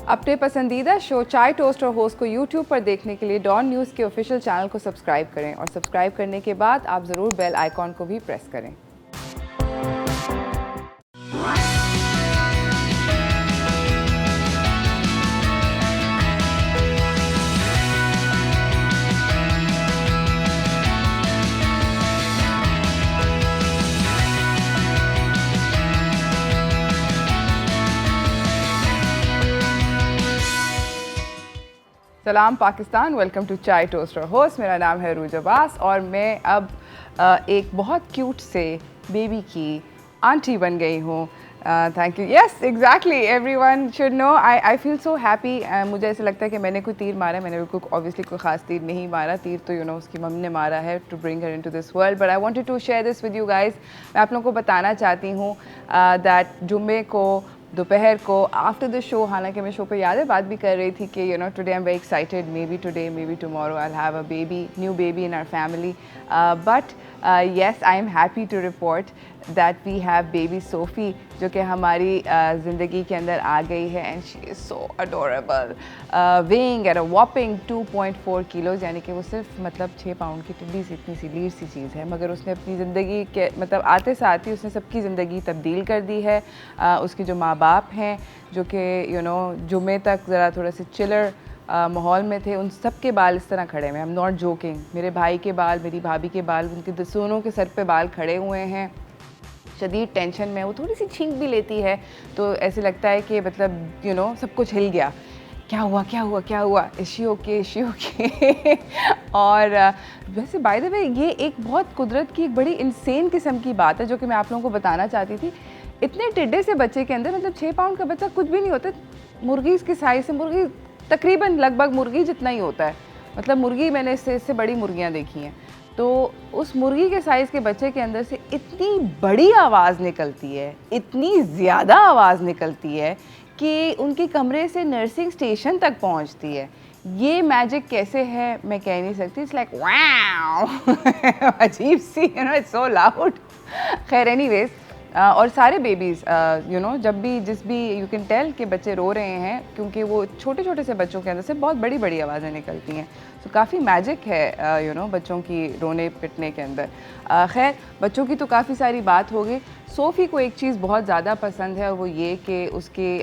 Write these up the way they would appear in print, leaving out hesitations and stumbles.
अपने पसंदीदा शो चाय टोस्ट और होस्ट को यूट्यूब पर देखने के लिए डॉन न्यूज़ के ऑफिशियल चैनल को सब्सक्राइब करें और सब्सक्राइब करने के बाद आप ज़रूर बेल आइकॉन को भी प्रेस करें। सलाम पाकिस्तान, वेलकम टू चाय टोस्ट और होस्ट। मेरा नाम है रूज अब्बास और मैं अब एक बहुत क्यूट से बेबी की आंटी बन गई हूँ। Thank you. Yes exactly, everyone should know. I feel so happy. मुझे ऐसा लगता है कि मैंने कोई तीर मारा है। मैंने बिल्कुल ऑब्वियसली कोई ख़ास तीर नहीं मारा। तीर तो उसकी मम्मी ने मारा है to bring her into this world. But I wanted to share this with you guys. मैं आप लोगों को बताना चाहती हूँ दैट जुम्मे को दोपहर को आफ्टर द शो, हालांकि मैं शो पे याद है बात भी कर रही थी कि today I am very excited, may be today may be tomorrow I will have a baby, new baby in our family. But yes, I am happy to report that we have baby Sophie, जो कि हमारी ज़िंदगी के अंदर आ गई है and she is so adorable, weighing at a whopping 2.4 kilos, यानी कि वो सिर्फ मतलब 6 पाउंड की टिड्डी सी इतनी सी लीर सी चीज़ है, मगर उसने अपनी ज़िंदगी के मतलब आते साथ ही उसने सबकी ज़िंदगी तब्दील कर दी है। उसके जो माँ बाप हैं जो कि जुमे तक ज़रा थोड़ा से चिलर माहौल में थे, उन सब के बाल इस तरह खड़े हुए हैं। I am not joking. मेरे भाई के बाल, मेरी भाभी के बाल, उनके दोनों के सर पे बाल खड़े हुए हैं। शदीद टेंशन में, वो थोड़ी सी छींक भी लेती है तो ऐसे लगता है कि मतलब सब कुछ हिल गया। क्या हुआ क्या हुआ क्या हुआ, इशी ओके और वैसे बाय द वे ये एक बहुत कुदरत की एक बड़ी इंसेन किस्म की बात है जो कि मैं आप लोगों को बताना चाहती थी। इतने टिड्डे से बच्चे के अंदर मतलब 6 पाउंड का बच्चा कुछ भी नहीं होता। मुर्गी की साइज़ से, मुर्गी तकरीबन लगभग मुर्गी जितना ही होता है। मतलब मुर्गी मैंने इससे बड़ी मुर्गियाँ देखी हैं। तो उस मुर्गी के साइज़ के बच्चे के अंदर से इतनी बड़ी आवाज़ निकलती है, इतनी ज़्यादा आवाज़ निकलती है कि उनके कमरे से नर्सिंग स्टेशन तक पहुंचती है। ये मैजिक कैसे है मैं कह नहीं सकती। इट्स लाइक वाओ अजीब सी, इट्स सो लाउड। खैर एनीवेज, और सारे बेबीज़ जब भी जिस भी यू कैन टेल कि बच्चे रो रहे हैं क्योंकि वो छोटे छोटे से बच्चों के अंदर से बहुत बड़ी बड़ी आवाज़ें निकलती हैं। तो काफ़ी मैजिक है बच्चों की रोने पिटने के अंदर। खैर बच्चों की तो काफ़ी सारी बात हो गई। सोफ़ी को एक चीज़ बहुत ज़्यादा पसंद है और वो ये कि उसके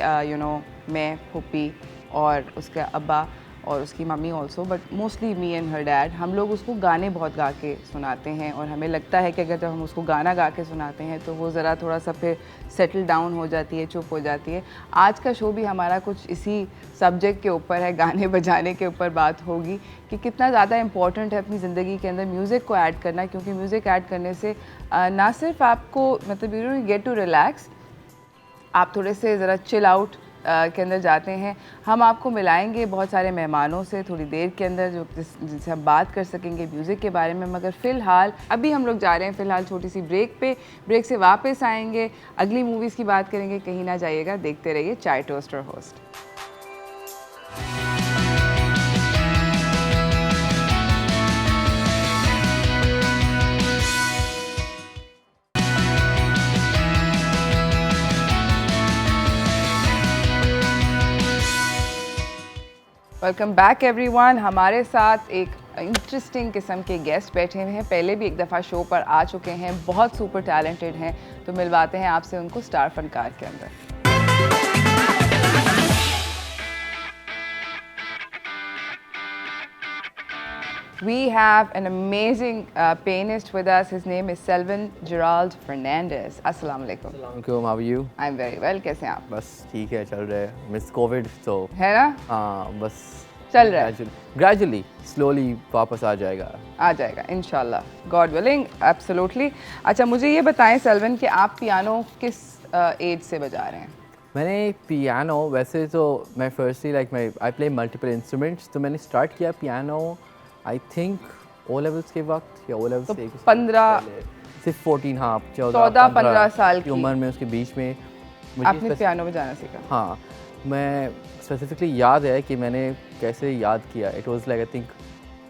मैं, पुप्पी और उसका अब्बा और उसकी mummy also, but mostly me and her dad, हम लोग उसको गाने बहुत गा के सुनाते हैं और हमें लगता है कि अगर जब हम उसको गाना गा के सुनाते हैं तो वो ज़रा थोड़ा सा फिर सेटल डाउन हो जाती है, चुप हो जाती है। आज का शो भी हमारा कुछ इसी सब्जेक्ट के ऊपर है, गाने बजाने के ऊपर बात होगी कि कितना ज़्यादा इम्पॉर्टेंट है अपनी ज़िंदगी के अंदर म्यूज़िक को ऐड करना, क्योंकि म्यूज़िक ऐड करने से ना सिर्फ आपको मतलब यू गेट टू रिलैक्स, आप थोड़े से ज़रा चिल आउट के अंदर जाते हैं। हम आपको मिलाएंगे बहुत सारे मेहमानों से थोड़ी देर के अंदर जिनसे हम बात कर सकेंगे म्यूज़िक के बारे में। मगर फ़िलहाल अभी हम लोग जा रहे हैं फ़िलहाल छोटी सी ब्रेक पे। ब्रेक से वापस आएंगे, अगली मूवीज़ की बात करेंगे। कहीं ना जाइएगा, देखते रहिए चाय टोस्ट और होस्ट। Welcome back everyone. हमारे साथ एक इंटरेस्टिंग किस्म के गेस्ट बैठे हुए हैं, पहले भी एक दफ़ा शो पर आ चुके हैं, बहुत सुपर टैलेंटेड हैं। तो मिलवाते हैं आपसे उनको स्टार फनकार के अंदर। We have an amazing pianist with us. His name is Selvan Gerald Fernandez. Assalamu alaikum. Assalamualaikum, how are you? I'm very well. कैसे हैं आप? बस ठीक है, चल रहा है। मिस कोविड तो है ना? हाँ, बस चल रहा है। ग्रेजुअली स्लोली वापस आ जाएगा इंशाल्लाह, गॉड विलिंग, एब्सोल्युटली। अच्छा मुझे ये बताएं सेल्वन कि आप पियानो किस एज से बजा रहे हैं? मैंने पियानो वैसे तो मैं firstly I play multiple instruments, तो मैंने स्टार्ट किया piano I think O levels के वक्त या ओ लेवल्स तो से 15 सिर्फ 14 हाँ 14-15 साल की उम्र में उसके बीच में आपने पियानो बजाना सीखा? हाँ, मैं स्पेसिफिकली याद है कि मैंने कैसे याद किया। It was like I think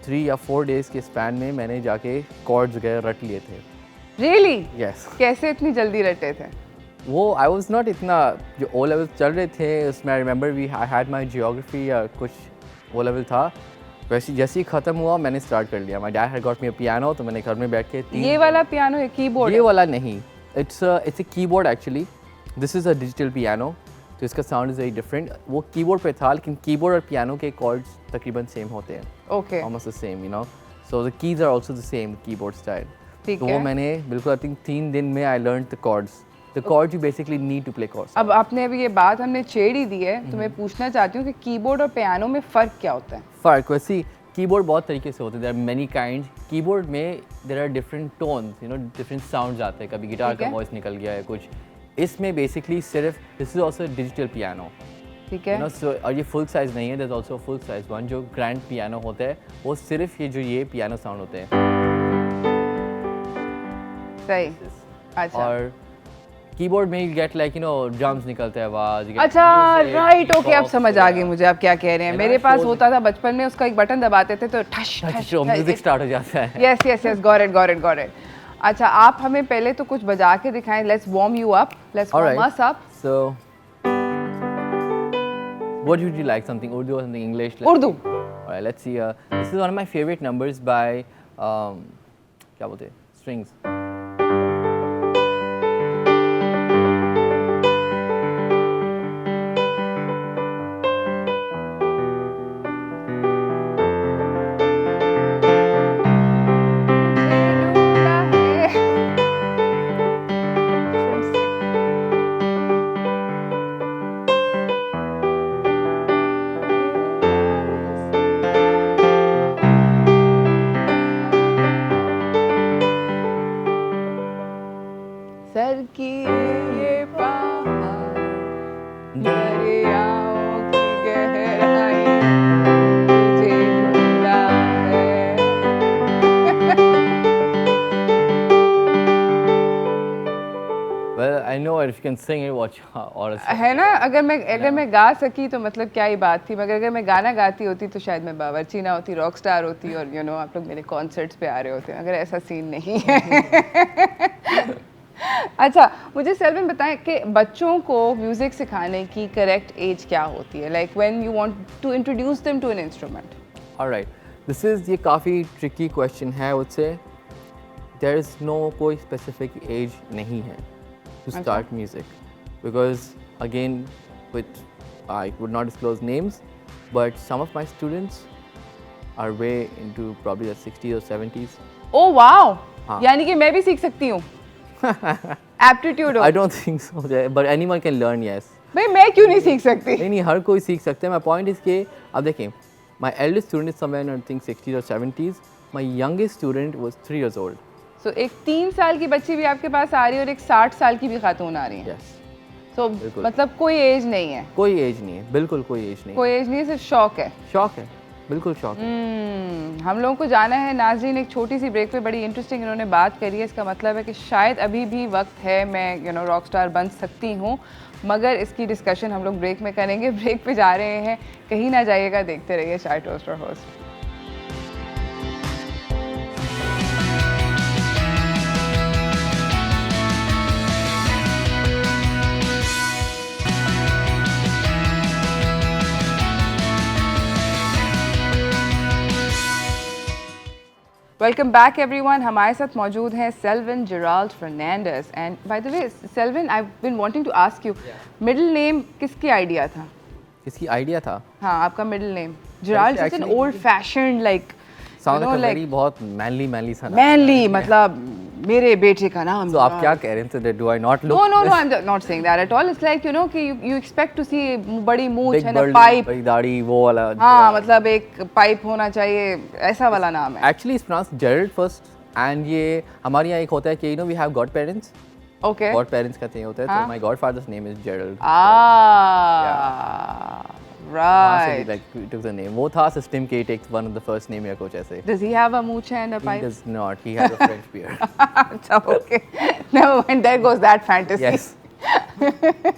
3 या 4 डेज़ के स्पैन में मैंने जाके कॉर्ड्स वगैरह रट लिए थे। रियली? यस। कैसे इतनी जल्दी रटे थे? वो आई वॉज नॉट इतना, जो ओ लेवल चल रहे थे उसमें I remember I had my geography या कुछ ओ लेवल था, वैसे जैसे ही ख़त्म हुआ मैंने स्टार्ट कर लिया। My dad had got me a piano, तो मैंने घर में बैठ के ये वाला पियानो है, कीबोर्ड ये वाला नहीं, it's a keyboard actually, this is a digital piano, तो इसका साउंड इज़ वेरी डिफरेंट। वो कीबोर्ड पे था, लेकिन कीबोर्ड और पियानो के कॉर्ड्स तकरीबन सेम होते हैं, okay almost the same, you know, so the keys are also the same keyboard style. ठीक तो है। वो मैंने बिल्कुल आई थिंक 3 दिन में I learn the chords, the chords you basically need to play chords. अब आपने अभी ये बात हमने छेड़ ही दी है, तो मैं पूछना चाहती हूँ कि कीबोर्ड और पियानो में फ़र्क क्या होता है? फ़र्क वैसे कीबोर्ड बहुत तरीके से होते हैं, there are many kind. Keyboard में there are different tones, you know, different sounds आते हैं, कभी गिटार ठीक का है। वॉइस निकल गया है कुछ। इसमें बेसिकली सिर्फ this is also digital piano, ठीक यू है। नो, सो और ये फुल साइज़ नहीं है, there is also full size one जो ग्रैंड पियानो होता है, वो सिर्फ ये पियानो साउंड होते हैं। सही। अच्छा और कीबोर्ड में you get like, you know, drums निकलता है आवाज़। अच्छा, राइट, ओके, अब समझ आ गई मुझे आप क्या कह रहे हैं। है ना, मेरे पास शोर होता था बचपन में, उसका एक बटन दबाते थे तो ठश ठश म्यूजिक स्टार्ट हो जाता है। Yes yes yes, got it got it got it. अच्छा, आप हमें पहले तो कुछ बजा के दिखाएं, let's warm you up, let's warm us up. So, what would you like? Something Urdu or something English? Urdu. Alright, let's see. This is one of my favorite numbers by क्या बोलते हैं? Strings. सर की ये पहाड़, दरियाओं की गहराई, तुझे ढूंढा है। Well, I know if you can sing it, watch or है ना, अगर मैं गा सकी तो मतलब क्या ही बात थी, मगर अगर मैं गाना गाती होती तो शायद मैं बावर्ची ना होती, रॉक स्टार होती, और यू नो आप लोग मेरे कॉन्सर्ट्स पे आ रहे होते हैं, अगर ऐसा सीन नहीं है। अच्छा, मुझे सेल्विन बताएं कि बच्चों को म्यूज़िक सिखाने की करेक्ट एज क्या होती है, like when you want to introduce them to an instrument? Alright, this is ये काफ़ी tricky question है, I would say. There is no कोई specific age नहीं है to start music, because again, with I would not disclose names, but some of my students are way into probably the 60s or 70s. Oh wow, हाँ। यानी कि मैं भी सीख सकती हूँ? एप्टीट्यूड हो? I don't think so, but anyone can learn, yes. भाई मैं क्यों नहीं सीख सकती? नहीं, हर कोई सीख सकते हैं। My point is कि अब देखें, my eldest student is somewhere in I think 60s or 70s. My youngest student was 3 years old. सो एक 3 साल की बच्ची भी आपके पास आ रही है और एक 60 साल की भी खातून आ रही है। Yes. सो बिल्कुल। मतलब कोई एज नहीं है? कोई एज नहीं है, बिल्कुल कोई एज नहीं। कोई एज नहीं है, सिर्फ शौक है। शौक है, बिल्कुल शौक है। हम लोगों को जाना है नाज़रीन एक छोटी सी ब्रेक पे, बड़ी इंटरेस्टिंग इन्होंने बात करी है। इसका मतलब है कि शायद अभी भी वक्त है, मैं यू नो रॉक स्टार बन सकती हूँ, मगर इसकी डिस्कशन हम लोग ब्रेक में करेंगे। ब्रेक पे जा रहे हैं, कहीं ना जाइएगा, देखते रहिए Chai toaster host. Welcome back everyone. हमारे साथ मौजूद हैं Selwyn Gerald Fernandes. And by the way Selwyn, I been wanting to ask you, middle name किसकी आइडिया था? किसकी आइडिया था? हाँ, आपका middle name Gerald is an actually- old fashioned like sound know, like- like बहुत manly सा नाम। Mainly, मतलब मेरे बेटे का नाम। तो आप क्या कह रहे हैं? Do I not look? No, I'm not saying that at all. It's like you know कि you expect to see बड़ी मूंछ बिग है ना, बर्ड, पाइप। बड़ी दाढ़ी, वो वाला। हाँ, मतलब एक पाइप होना चाहिए, ऐसा वाला नाम है। Actually it's pronounced Gerald first, and ये हमारे यहाँ एक होता है कि you know we have godparents, okay. Godparents कहते हैं होता है, हाँ। तो my godfather's name is Gerald. Right. Like we took the name, वो था सिस्टम के takes one of the first name या कुछ ऐसे। Does he have a mooch and a He pipe? does not, he has a French beard. अच्छा, okay. Never mind, there goes that fantasy. Yes.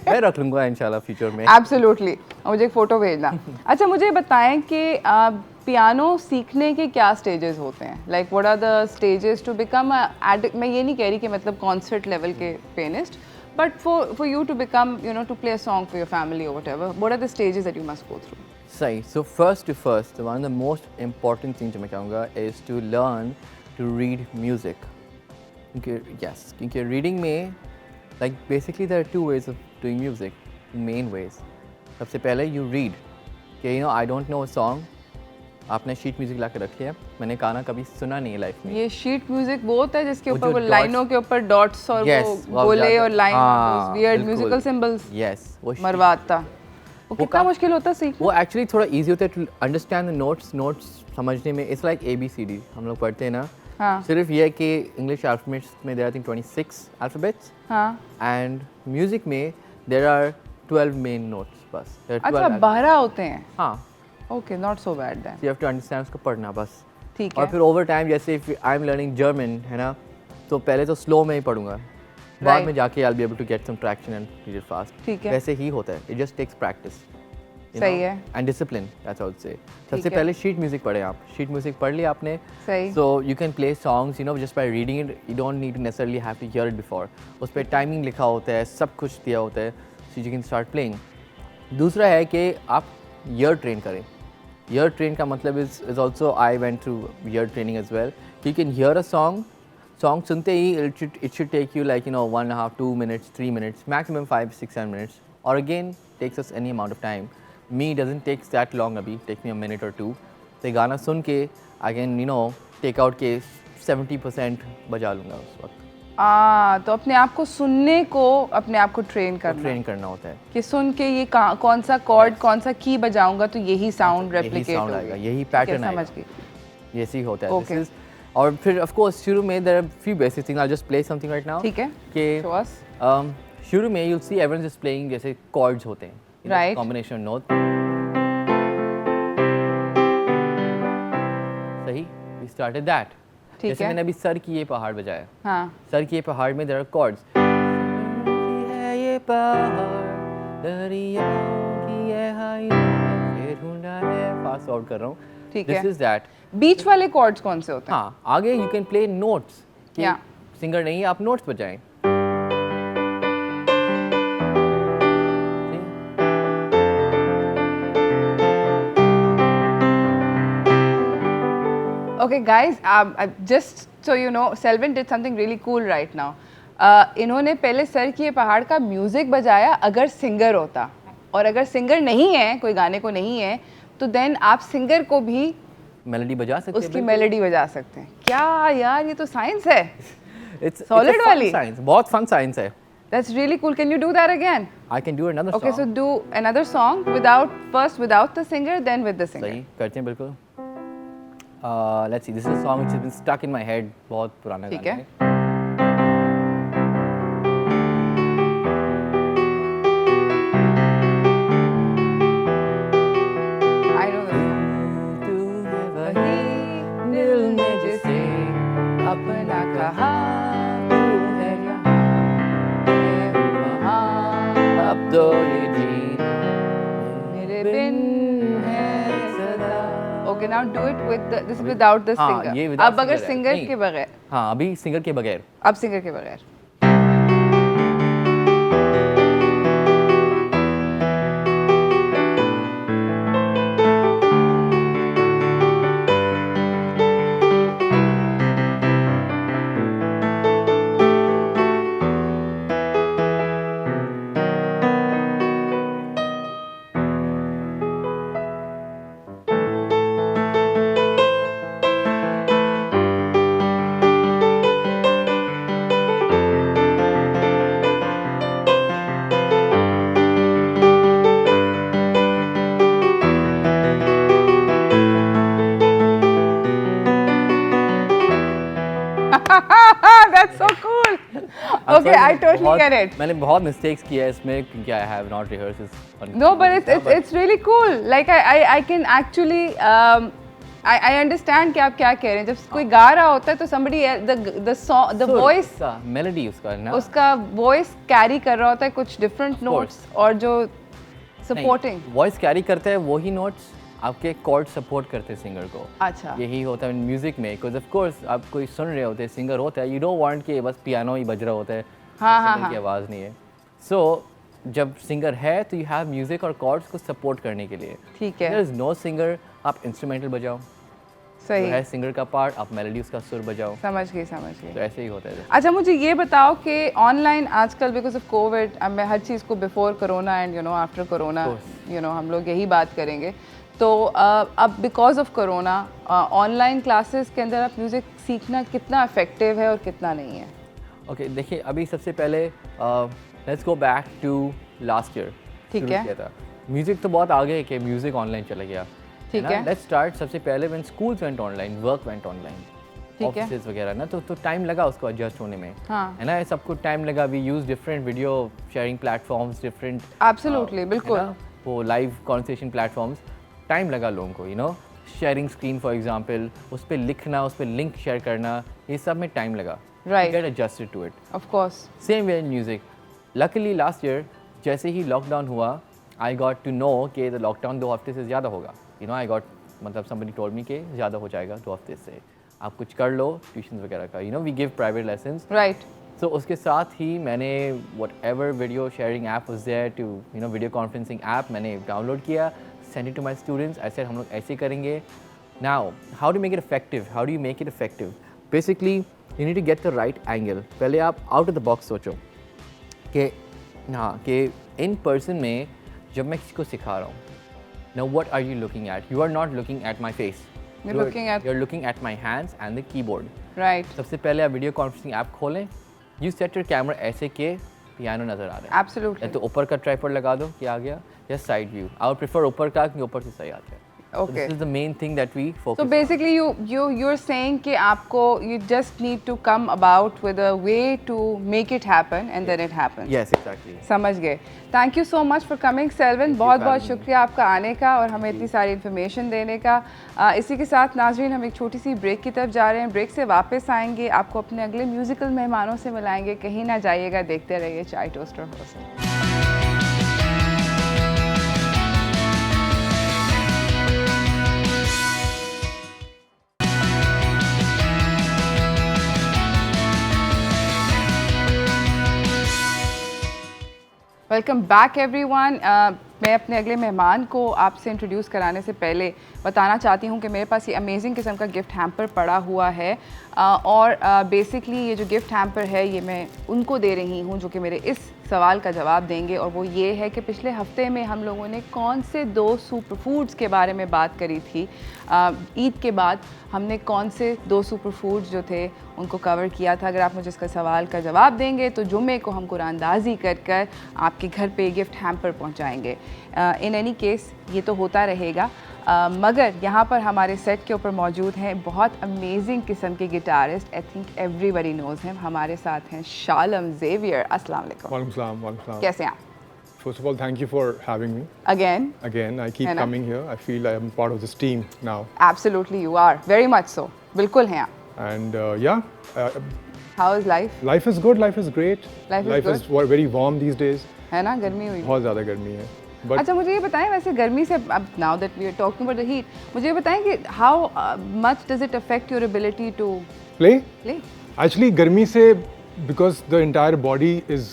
मैं रख लूँगा इंशाल्लाह future में। Absolutely. मुझे एक फ़ोटो भेजना। अच्छा, मुझे बताएं कि पियानो सीखने के क्या स्टेजेस होते हैं? Like what are the stages to become मैं ये नहीं कह रही कि मतलब कॉन्सर्ट लेवल के pianist, But for you to become, to play a song for your family or whatever, what are the stages that you must go through? सही. So first to first, one of the most important thing जो मैं कहूँगा is to learn to read music. क्योंकि reading में like basically there are two ways of doing music, main ways. सबसे पहले you read कि I don't know a song, आपने sheet music ला के रखी है, मैंने गाना कभी सुना नहीं है लाइफ में. ये शीट म्यूजिक वो होता है जिसके वो ऊपर जो वो dots- लाइनों के ऊपर डॉट्स और वो गोले और लाइन वियर्ड बिल्कुल. म्यूजिकल सिंबल्स Yes, वो मरवाता. वो कितना मुश्किल होता है सीखना? वो एक्चुअली थोड़ा इजी होता है टू अंडरस्टैंड द नोट्स समझने में. इट्स लाइक ABCD हम लोग पढ़ते हैं ना. हाँ. सिर्फ ये है कि इंग्लिश अल्फाबेट्स में there are I think 26 alphabets. हाँ. एंड म्यूजिक में देयर आर 12 मेन नोट्स बस. अच्छा 12 होते हैं. हाँ. Okay, not so bad then. You have to understand उसको पढ़ना बस. ठीक है. और फिर ओवर टाइम जैसे if I am learning German है ना, तो पहले तो स्लो में ही पढ़ूंगा, बाद Right. में जाके I will be able to get some traction and read it fast. ठीक है. वैसे ही होता है. It just takes practice. सही है. And discipline, that's I would say. सबसे है. पहले शीट म्यूजिक पढ़े आप. शीट म्यूजिक पढ़ लिया आपने. सही. So you can play songs just by reading it. You don't need to necessarily have to hear it before. उस पर टाइमिंग लिखा होता है, सब कुछ दिया होता है, so you can start playing. दूसरा है कि आप ईयर ट्रेन करें. ईयर ट्रेन का मतलब is also I went through ear training as well. You can hear a song सुनते ही it should take you like 1.5 2 minutes 3 minutes maximum 5 6 7 minutes, or again takes us any amount of time. Me doesn't take that long abhi, take me a minute or two. तो गाना सुन के I can take out के 70% बजा लूँगा उस वक्त. तो अपने आप को सुनने को अपने आप को ट्रेन करना होता है कि सुन के ये कौन सा कॉर्ड कौन सा की बजाऊंगा तो यही साउंड रेप्लिकेट होगा, यही पैटर्न आएगा. समझ गई. ये सी होता है. Okay. This is, और फिर ऑफ कोर्स शुरू में there are few basic things. I just play something right now. ठीक है. कि Show us. शुरू में you see everyone just playing जैसे कॉर्ड्स होते हैं, Right. Combination note. सही. We started that. ठीक जैसे है. मैंने अभी सर की ये पहाड़ बजाया. हाँ. सर की ये पहाड़ में देयर आर कॉर्ड्स. ये पहाड़ दरियाओं की ये हाय ढूंढा है. फास्ट आउट कर रहा हूँ. ठीक है. This is that. बीच वाले कॉर्ड्स कौन से होते हैं? हाँ, आगे यू कैन प्ले नोट्स. या सिंगर नहीं, आप नोट्स बजाएं. Okay, guys, just so you know, Selvin did something really cool right now. इन्होंने पहले सर की ये पहाड़ का म्यूजिक बजाया अगर सिंगर होता, और अगर सिंगर नहीं है, कोई गाने को नहीं है, तो देन आप सिंगर को भी मेलोडी बजा सकते हैं. उसकी मेलोडी बजा सकते हैं. क्या यार, ये तो साइंस है. Solid वाली? साइंस, बहुत फन साइंस है. That's really cool. Can you do that again? I can do another Okay, so song. do another song without the singer, then with the singer. सही करते हैं बिल्कुल. Let's see. This is a song which has been stuck in my head. बहुत पुराना ठीक गाना है. है. I know this. दिल में जिसे अपना कहा तू है यहाँ, मैं हूँ वहाँ, अब तो ये जीना मेरे बिन है सदा. Okay, now do it with this is without the हाँ, singer. ये without अब अगर singer है. सिंगर नहीं. के बगैर, हाँ, अभी सिंगर के बगैर. अब सिंगर के बगैर. That's so cool. Okay, I totally get it. मैंने बहुत मिस्टेक्स किया है इसमें क्योंकि I have not rehearsed this. No, but it's really cool. Like I can actually I understand कि आप क्या कह रहे हैं. जब कोई गा रहा होता है तो somebody the song the voice melody उसका ना, उसका voice carry कर रहा होता है कुछ different notes और जो supporting. वॉइस कैरी करते हैं वही नोट्स आपके कॉर्ड सपोर्ट करते हैं सिंगर को. अच्छा. यही होता है म्यूजिक में. बिकॉज ऑफ कोर्स आप कोई सुन रहे होते हैं, सिंगर होता है, यू डोंट वांट कि बस पियानो ही बज रहा होता है, हाँ, हाँ, सिंगर की हाँ. आवाज़ नहीं है. सो जब सिंगर है तो यू हैव म्यूजिक और कॉर्ड्स को सपोर्ट करने के लिए. ठीक देयर है, इज नो सिंगर, आप इंस्ट्रूमेंटल बजाओ, सही जो है सिंगर का पार्ट, आप मेलोडी उसका सुर बजाओ. समझ गई. तो ऐसे ही होता है. अच्छा, मुझे ये बताओ कि ऑनलाइन आजकल बिकॉज ऑफ कोविड, अब मैं हर चीज़ को before corona and after corona हम लोग यही बात करेंगे. तो अब because of corona online classes के अंदर आप म्यूज़िक सीखना कितना इफेक्टिव है और कितना नहीं है? ओके, देखिए अभी सबसे पहले let's go back to last year. ठीक है. किया था म्यूज़िक तो बहुत आगे है कि म्यूज़िक ऑनलाइन चला गया. ठीक है. लेट्स स्टार्ट सबसे पहले when schools went online, work went online, ठीक है. ऑफिसेज वगैरह ना, तो टाइम लगा उसको एडजस्ट होने में. हाँ. है ना, सबको टाइम लगा. We use different video sharing platforms, different absolutely, बिल्कुल. वो लाइव कॉन्वर्सेशन प्लेटफॉर्म्स. टाइम लगा लोगों को, शेयरिंग स्क्रीन फॉर एग्जांपल, उस पर लिखना, उस पर लिंक शेयर करना, ये सब में टाइम लगा. Right. Get adjusted to it. Of course. Same way in music. Luckily last year जैसे ही लॉकडाउन हुआ, आई गॉट टू नो कि द लॉकडाउन 2 हफ्ते से ज़्यादा होगा. आई गॉट, मतलब somebody told me कि ज़्यादा हो जाएगा 2 हफ्ते से, आप कुछ कर लो ट्यूशन वगैरह का. We give private lessons. Right. So उसके साथ ही मैंने whatever video sharing app was there to video conferencing app मैंने डाउनलोड किया, send it to my students. ऐसे हम लोग ऐसे करेंगे. Now how do make it effective, how do you make it effective? Basically you need to get the right angle. पहले आप out of the box सोचो कि कि इन पर्सन में जब मैं किसी को सिखा रहा हूँ, now what are you looking at? You are not looking at my face. You're looking at my hands and the keyboard. Right. सबसे पहले आप वीडियो कॉन्फ्रेंसिंग ऐप खोलें, you set your camera ऐसे कि पियानो नज़र आ रहा है. Absolutely. या तो ऊपर का ट्राइपॉड लगा दो कि आ गया, या side view. I would prefer ऊपर का, क्योंकि ऊपर से सही आता है. Okay. This is the main thing that we focus So on. basically you're saying कि आपको you just need to come about with a way to make it happen and then it happens. Yes, exactly. समझ गए. Thank you so much for coming, Selvan. बहुत बहुत शुक्रिया आपका आने का और हमें इतनी सारी इन्फॉर्मेशन देने का. इसी के साथ नाजरीन हम एक छोटी सी ब्रेक की तरफ जा रहे हैं. ब्रेक से वापस आएंगे, आपको अपने अगले म्यूजिकल मेहमानों से मिलाएंगे. कहीं ना जाइएगा, देखते रहिए Chai toaster house. Welcome back everyone. मैं अपने अगले मेहमान को आपसे इंट्रोड्यूस कराने से पहले बताना चाहती हूँ कि मेरे पास ये अमेजिंग किस्म का गिफ्ट हैम्पर पड़ा हुआ है. और बेसिकली ये जो गिफ्ट हैम्पर है ये मैं उनको दे रही हूँ जो कि मेरे इस सवाल का जवाब देंगे. और वो ये है कि पिछले हफ्ते में हम लोगों ने कौन से 2 सुपर फूड्स के बारे में बात करी थी. ईद के बाद हमने कौन से 2 सुपर फूड्स जो थे उनको कवर किया था. अगर आप मुझे इसका सवाल का जवाब देंगे तो जुम्मे को हम कुरानदाजी कर कर आपके घर पे गिफ्ट हैम्पर पहुंचाएंगे. इन एनी केस ये तो होता रहेगा. मगर यहाँ पर हमारे सेट के ऊपर मौजूद हैं बहुत अमेजिंग किस्म के guitarist. I think everybody knows him. हमारे साथ हैं शालम ज़ेवियर. अस्सलाम वालेकुम. वालेकुम सलाम. कैसे हैं आप? First of all, thank you for having me. Again, I keep है ना? coming here. I feel I am part of this team now. absolutely you are very much so. बिल्कुल हैं आप. And How is life? life is good. Life is great. Life is very warm these days. है ना, गर्मी हुई. बहुत ज़्यादा गर्मी है. But अच्छा, मुझे ये बताएं वैसे गर्मी से अब now that we are talking about the heat, मुझे ये बताएं कि how much does it affect your ability to play? play? Actually, गर्मी से because the entire body is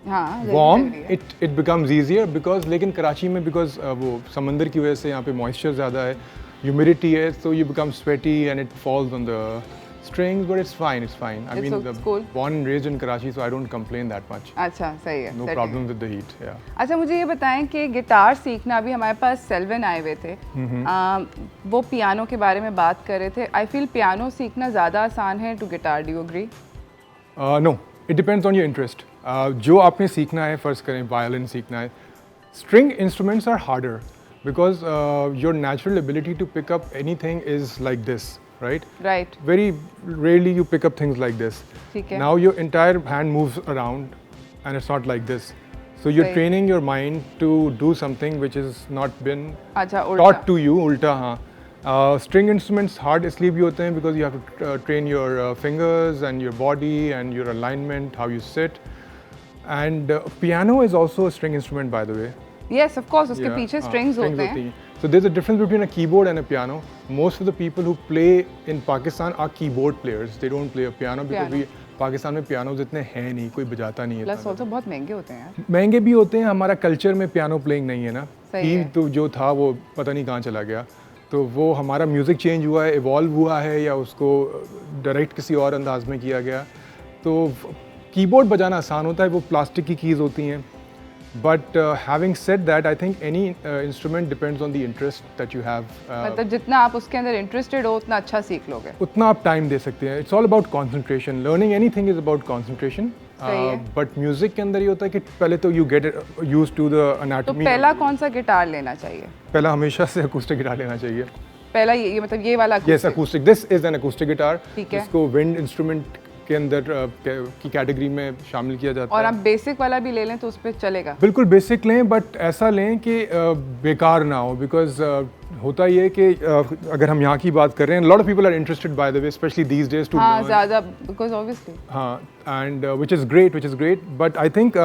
हाँ, गर्मी warm, लग रही है. it becomes easier because लेकिन कराची में because वो समंदर की वजह से यहाँ पे moisture ज़्यादा है, humidity है, so you become sweaty and it falls on the strings, but it's fine. I It's mean, cool. born and raised in Karachi, so I don't complain that much. अच्छा, सही है. No setting problem है. with the heat. Yeah. अच्छा, मुझे ये बताएं कि guitar सीखना, अभी हमारे पास सेल्वन आए हुए थे. वो पियानो के बारे में बात कर रहे थे. आई फील पियानो सीखना ज़्यादा आसान है to guitar. Do you agree? No, it depends on your interest. जो आपने सीखना है, फर्स्ट करें वायलिन सीखना है. String instruments are harder because your natural ability to pick up anything is like this, right? Right. Very rarely you pick up things like this. ठीक है. Now your entire hand moves around and it's not like this. So you're Right. training your mind to do something which has not been अच्छा, taught उल्टा. to you, ulta हाँ. String instruments hard इसलिए भी होते हैं because you have to train your fingers and your body and your alignment, how you sit. And piano is also a string instrument, by the way. Yes, of course. उसके Yeah, पीछे हाँ, strings strings होते होती हैं. हैं. So there's a difference between a keyboard and a piano. Most of the people who play in Pakistan are keyboard players. They don't play a piano because Piano. Pakistan में pianos इतने हैं नहीं, कोई बजाता नहीं है प्लस इतना। ऑल्सो बहुत महंगे होते हैं यार। महंगे भी होते हैं, हमारा कल्चर में पियानो प्लेइंग नहीं है ना। सही है। तो जो था वो पता नहीं कहाँ चला गया। तो वो हमारा म्यूज़िक चेंज हुआ है, इवॉल्व हुआ है, या उसको डायरेक्ट किसी और अंदाज में किया गया। तो कीबोर्ड बजाना आसान होता है, वो प्लास्टिक की कीज़ होती हैं। But having said that, I think any instrument depends on the interest that you have. मतलब जितना आप उसके अंदर इंटरेस्टेड हो उतना अच्छा सीख लोगे। उतना आप टाइम दे सकते हैं। It's all about concentration. Learning anything is about concentration. सही है। बट म्यूजिक के अंदर ये होता है कि पहले तो you get used to the तो एनाटॉमी। पहला कौन सा गिटार लेना चाहिए? पहला हमेशा से अकूस्टिक गिटार लेना चाहिए। पहला ये मतलब ये वाला yes, acoustic? Acoustic. This is an acoustic guitar, ठीक है। इसको विंड इंस्ट्रूमेंट के अंदर की कैटेगरी में शामिल किया जाता और है। आप बेसिक वाला भी ले लें तो उस पर चलेगा? बिल्कुल बेसिक लें, बट ऐसा लें कि बेकार ना हो। बिकॉज होता ये है कि अगर हम यहाँ की बात कर रहे हैं, lot of people are interested by the way, specially these days to हाँ ज़्यादा, बिकॉज ऑब्वियसली। हाँ, and which is great. But I think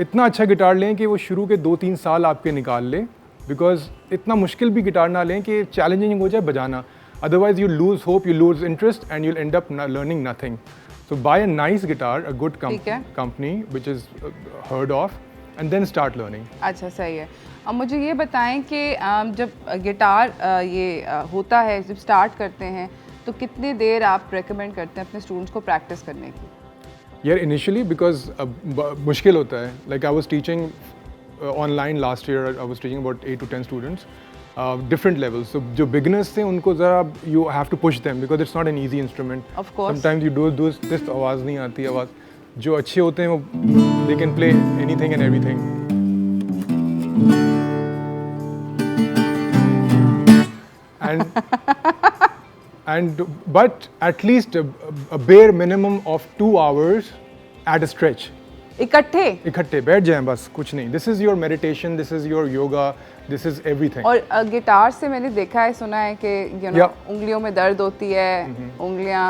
इतना अच्छा गिटार लें कि वो शुरू के 2-3 साल आपके निकाल ले। बिकॉज इतना मुश्किल भी गिटार ना लें कि चैलेंजिंग हो जाए बजाना। Otherwise you lose hope, you lose interest, and you'll and up learning nothing. So buy a nice guitar, a good ठीक है। company which is heard of, and then start learning. अच्छा, सही है। अब मुझे ये बताएं कि जब गिटार होता है, जब स्टार्ट करते हैं तो कितनी देर आप रेकमेंड करते हैं अपने स्टूडेंट्स को प्रैक्टिस करने की? Yeah, initially because मुश्किल होता है. Like I was teaching online last year. I was teaching about 8 to 10 students. Different levels. So जो beginners थे उनको ज़रा you have to push them because it's not an easy instrument. Of course. Sometimes you do this आवाज़ नहीं आती आवाज़. जो अच्छे होते हैं वो they can play anything and everything. But at least a bare minimum of 2 hours at a stretch. इकट्ठे बैठ जाएं बस, कुछ नहीं. This is your meditation, this is your yoga, this is everything. और गिटार से मैंने देखा है, सुना है कि Yeah. उंगलियों में दर्द होती है, उंगलियां,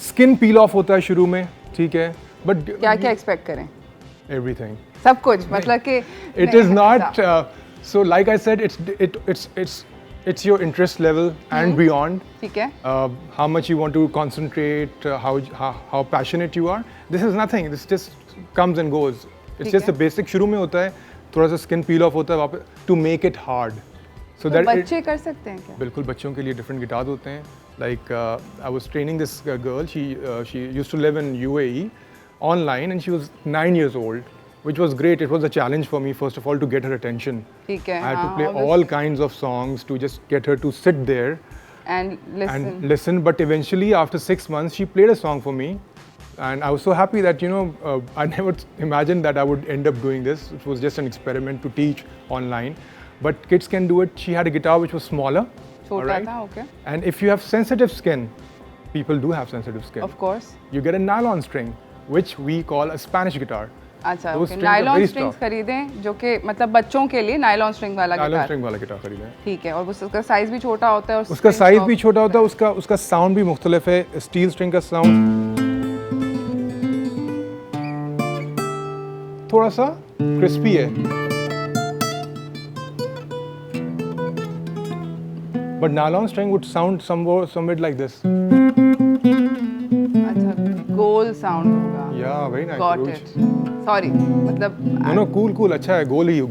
Skin peel off होता है शुरू में, ठीक है, but क्या क्या एक्सपेक्ट करें? everything. सब कुछ, मतलब कि It is not. So like I said, it's your interest level and beyond. ठीक है। How much you want to concentrate, how passionate you are. This is nothing. This just comes and goes. It's ठीक just है। a basic. शुरू में होता है, थोड़ा सा skin peel off होता है वापस, to make it hard. So तो that बच्चे कर सकते हैं क्या? बिल्कुल बच्चों के लिए different guitars होते हैं. Like I was training this girl. She used to live in UAE online, and she was 9 years old, which was great. It was a challenge for me, first of all, to get her attention. ठीक है। I had to हाँ, play obviously. all kinds of songs to just get her to sit there And listen. and listen. But eventually, after 6 months, she played a song for me, and I was so happy that I never imagined that I would end up doing this. It was just an experiment to teach online, but kids can do it. She had a guitar which was smaller, छोटा alright? था, okay. And if you have sensitive skin, people do have sensitive skin. Of course. You get a nylon string, which we call a Spanish guitar. अच्छा, Those okay. strings are nylon very strings soft. खरीदें, जो कि मतलब बच्चों के लिए nylon string वाला Nylon guitar. string वाला गिटार खरीदें. ठीक है। और उसका साइज भी छोटा होता है और उसका strings साइज soft भी छोटा होता है, होता उसका साउंड भी मुख्तलिफ है. स्टील स्ट्रिंग का साउंड थोड़ा सा क्रिस्पी है, but nylon string would sound somewhere like this. अच्छा, गोल साउंड होगा। Yeah, very nice. Got Aruj. it. Sorry, मतलब No, cool. अच्छा है, गोल है. it's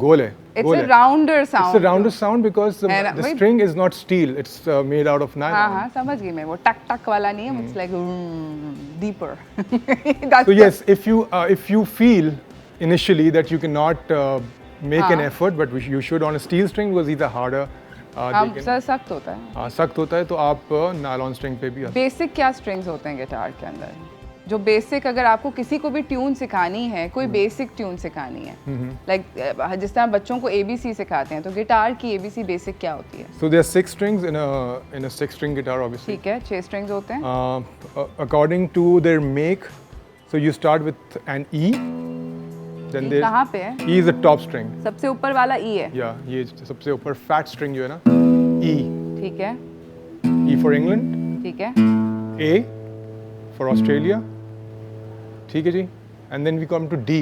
गोल a है. rounder It's sound. a rounder sound because And, the wait. string is not steel. It's made out of हाँ nylon. हाँ, समझ गई मैं, वो टक टक वाला नहीं है, it's like deeper. So yes, if you feel initially that you cannot make an effort, but you should on a steel string because these are harder. हाँ, सर सख्त होता है। हाँ, सख्त होता है, तो आप नायलॉन स्ट्रिंग पे भी आ सकते बेसिक क्या स्ट्रिंग्स होते हैं गिटार के अंदर? जो बेसिक, अगर आपको किसी को भी ट्यून सिखानी है, कोई बेसिक ट्यून सिखानी है, लाइक जिस तरह बच्चों को ABC सिखाते हैं, तो गिटार की ABC बेसिक क्या होती है? So there are 6 strings in a 6-string guitar, obviously. ठीक है, 6 स्ट्रिंग्स होते हैं। According to their make, so you start with an E. Then E कहाँ पे है? E is the top string. सबसे ऊपर वाला E है। Yeah, ये सबसे ऊपर fat string जो है ना, E. ठीक है, E for England. ठीक है, A for Australia. ठीक है जी. And then we come to D.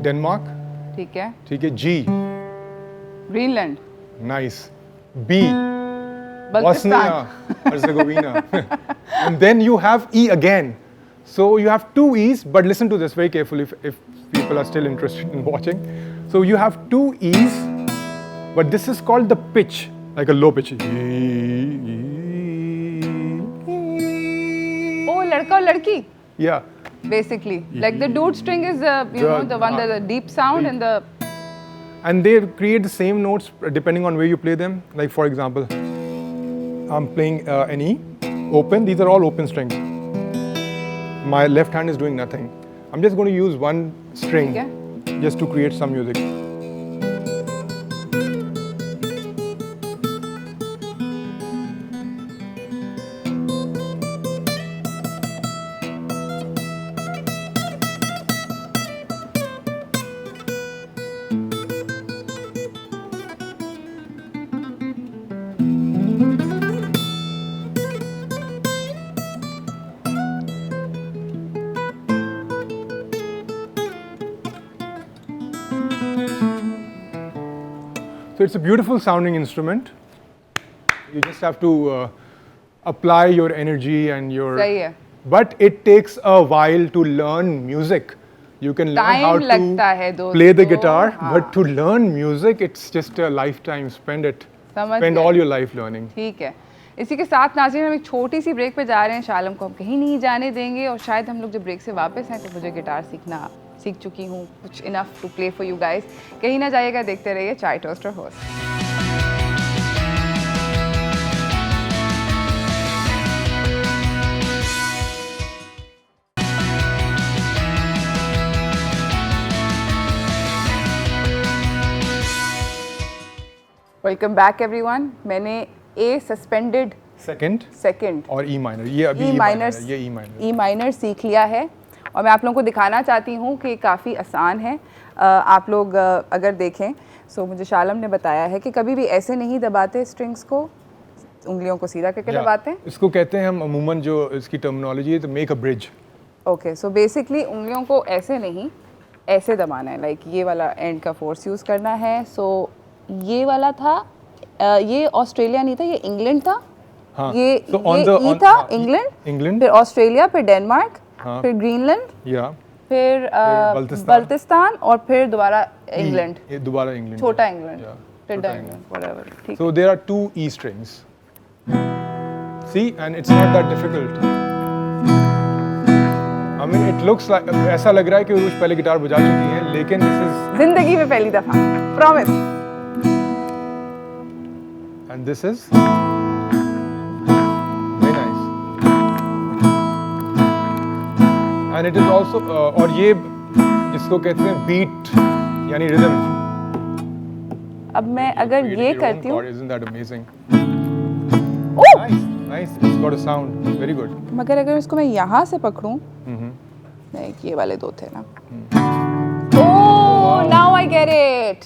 Denmark. ठीक है, ठीक है. G. Greenland, Nice. B. Baltistan. Bosnia, Herzegovina. And then you have E again. So you have two E's, but listen to this very carefully if people are still interested in watching. So you have two E's, but this is called the pitch, like a low pitch. Oh, लड़का और लड़की. Yeah. Basically, like the dude string is the one that the deep sound and the. And they create the same notes depending on where you play them. Like for example, I'm playing an E, open. These are all open strings. My left hand is doing nothing. I'm just going to use one string just to create some music. So it's a beautiful sounding instrument. You just have to apply your energy and your. सही है. But it takes a while to learn music. You can learn how लगता है to दोस्तों. play the guitar, हाँ. but to learn music, it's just a lifetime. Spend समझ spend गए. all your life learning. ठीक है. इसी के साथ नाज़रीन हम एक छोटी सी ब्रेक पे जा रहे हैं. शालम को हम कहीं नहीं जाने देंगे और शायद हम लोग जब ब्रेक से वापस आए तो मुझे गिटार सीख चुकी हूँ कुछ enough to play for you guys. कहीं ना जाइएगा, देखते रहिए Chai toaster host. Welcome back everyone. मैंने ए सस्पेंडेड सेकंड और ई माइनर, ये अभी ई माइनर सीख लिया है और मैं आप लोगों को दिखाना चाहती हूँ कि काफ़ी आसान है. आप लोग अगर देखें सो मुझे शालम ने बताया है कि कभी भी ऐसे नहीं दबाते स्ट्रिंग्स को, उंगलियों को सीधा करके दबाते हैं. इसको कहते हैं हम अमूमन, जो इसकी टर्मिनोलॉजी है, तो make a bridge. Okay, so basically उंगलियों को ऐसे नहीं, ऐसे दबाना है. लाइक ये वाला एंड का फोर्स यूज़ करना है. सो ये वाला था, ये ऑस्ट्रेलिया नहीं था, ये इंग्लैंड था. हाँ. ये so ये था इंग्लैंड, फिर ऑस्ट्रेलिया, फिर डेनमार्क, फिर ग्रीनलैंड, फिर बल्तिस्तान और फिर दोबारा इंग्लैंड, दोबारा इंग्लैंड, छोटा इंग्लैंड, फिर डेनमार्क, व्हाटएवर. ठीक. So there are two E strings. See, and it's not that difficult. I mean, it looks like, ऐसा लग रहा है कि उरुष पहले गिटार बजा चुकी हैं, लेकिन this is जिंदगी में पहली दफा, promise. And this is very nice. And it is also और ये जिसको कहते हैं beat यानी rhythm. अब मैं अगर ये करती हूँ, isn't that amazing? Oh, Nice, it's got a sound, very good. मगर अगर इसको मैं यहाँ से पकड़ूं, नहीं, ये वाले दो थे ना. ओह, now I get it.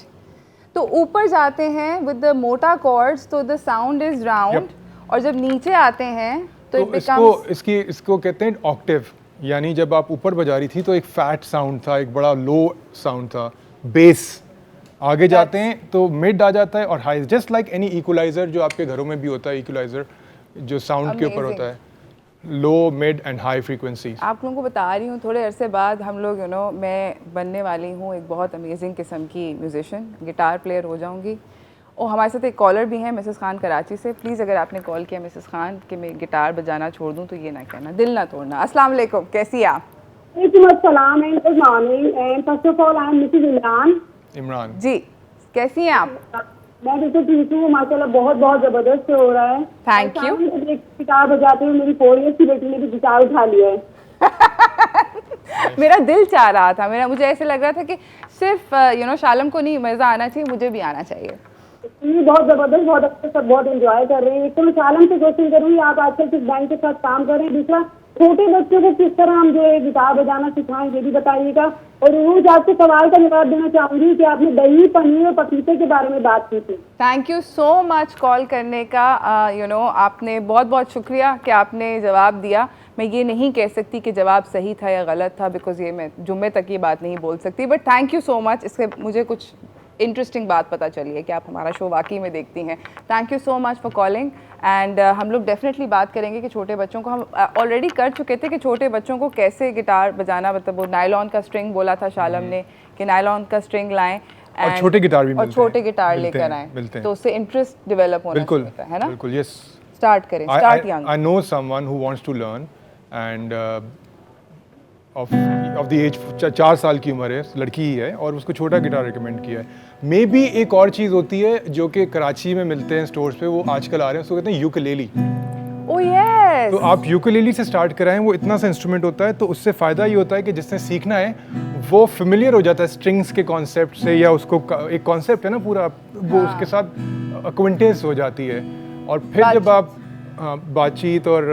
तो ऊपर जाते हैं with the मोटा chords तो the sound is round. और जब नीचे आते हैं तो it becomes. इसको कहते हैं ऑक्टेव. यानी जब आप ऊपर बजा रही थी तो एक फैट साउंड था, एक बड़ा लो साउंड था, बेस. आगे जाते हैं तो मिड आ जाता है और high, just like any equaliser जो आपके घरों में भी होता है. इक्वलाइजर जो साउंड के ऊपर होता है, लो, मिड एंड हाई फ्रीक्वेंसी. आप लोगों को बता रही हूँ, थोड़े अरसे बाद हम लोग मैं बनने वाली हूँ एक बहुत अमेजिंग किस्म की म्यूजिशियन, गिटार प्लेयर हो जाऊँगी. और हमारे साथ एक कॉलर भी हैं, मिसेस खान कराची से. प्लीज़ अगर आपने कॉल किया मिसेस खान कि मैं गिटार बजाना छोड़ दूँ तो ये ना कहना, दिल ना तोड़ना. अस्सलाम वालेकुम, कैसी आप? अस्सलाम and good morning and first of all I am Mrs Imran ji, कैसी हैं आप? मैं बिल्कुल ठीक हूँ माशाल्लाह. बहुत बहुत ज़बरदस्त हो रहा है. Thank you. गिटार बजाते हुए मेरी 4 ईयर्स की बेटी ने भी गिटार उठा लिया है. मेरा दिल चाह रहा था, मुझे ऐसे लग रहा था कि सिर्फ शालम को नहीं मज़ा आना चाहिए, मुझे भी आना चाहिए. ये बहुत ज़बरदस्त, बहुत अच्छा, सब बहुत एंजॉय कर रहे हैं. एक तो मैं शालम से क्वेश्चन करूँगी, आप आजकल किस बैंक के साथ काम कर रहे हैं? दूसरा, छोटे बच्चों को किस तरह हम जो है गिटार बजाना सिखाएं, ये भी बताइएगा. और रोज आपसे सवाल का जवाब देना चाहूँगी कि आपने दही, पनीर और पपीते के बारे में बात की थी. Thank you so much call करने का. आपने बहुत बहुत शुक्रिया कि आपने जवाब दिया. मैं ये नहीं कह सकती कि जवाब सही था या गलत था, बिकॉज ये मैं जुम्मे तक ये बात नहीं बोल सकती, but thank you so much. इससे मुझे कुछ इंटरेस्टिंग बात पता चली है कि आप हमारा शो वाकई में देखती हैं। Thank you so much for calling and हम लोग डेफिनेटली बात करेंगे कि छोटे बच्चों को, हम ऑलरेडी कर चुके थे कि छोटे बच्चों को कैसे गिटार बजाना, मतलब वो नायलॉन का स्ट्रिंग बोला था शालम ने कि नायलॉन का स्ट्रिंग लाएं और छोटे गिटार भी और छोटे गिटार लेकर आएं, तो उससे इंटरेस्ट डेवलप होना बिल्कुल चाहिए है ना। बिल्कुल, यस। स्टार्ट करें, start young. I know someone who wants to learn and of the age 4 साल की उम्र है, लड़की ही है और उसको छोटा गिटार रिकमेंड किया है। मे बी एक और चीज़ होती है जो कि कराची में मिलते हैं स्टोर्स पे, वो आजकल आ रहे हैं, उसको कहते हैं यूकेलेली। Oh yes. तो आप यूकेलेली से स्टार्ट कराएं, वो इतना सा इंस्ट्रूमेंट होता है, तो उससे फ़ायदा ये होता है कि जिसने सीखना है वो फेमिलियर हो जाता है स्ट्रिंग्स के कॉन्सेप्ट से, या उसको एक कॉन्सेप्ट है ना पूरा, वो उसके साथ अक्वेंटेंस हो जाती है। और फिर जब आप बातचीत और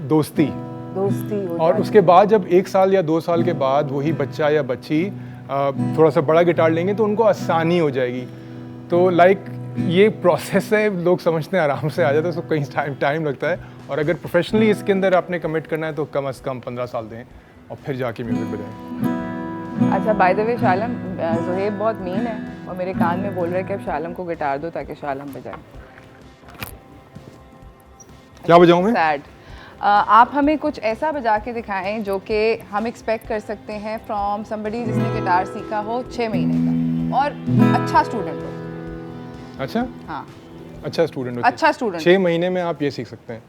दोस्ती हो और उसके बाद जब 1 साल या 2 साल के बाद वही बच्चा या बच्ची थोड़ा सा बड़ा गिटार लेंगे तो उनको आसानी हो जाएगी। तो लाइक ये प्रोसेस है, लोग समझते हैं आराम से आ जाता है, उसको कहीं टाइम लगता है। और अगर प्रोफेशनली इसके अंदर आपने कमिट करना है तो कम से कम 15 साल दें और फिर जाके म्यूज़िक बजाएं। अच्छा, बाय द वे शालम, ज़ुहैब बहुत मीन है और मेरे कान में बोल रहा है कि अब शालम को गिटार दो ताकि शालम बजाए। क्या बजाऊं मैं? सैड। आप हमें कुछ ऐसा बजा के दिखाएं जो कि हम एक्सपेक्ट कर सकते हैं फ्रॉम समबडी जिसने गिटार सीखा हो 6 महीने का और अच्छा स्टूडेंट हो। अच्छा, हाँ, अच्छा स्टूडेंट हो। अच्छा स्टूडेंट। 6 महीने में आप ये सीख सकते हैं।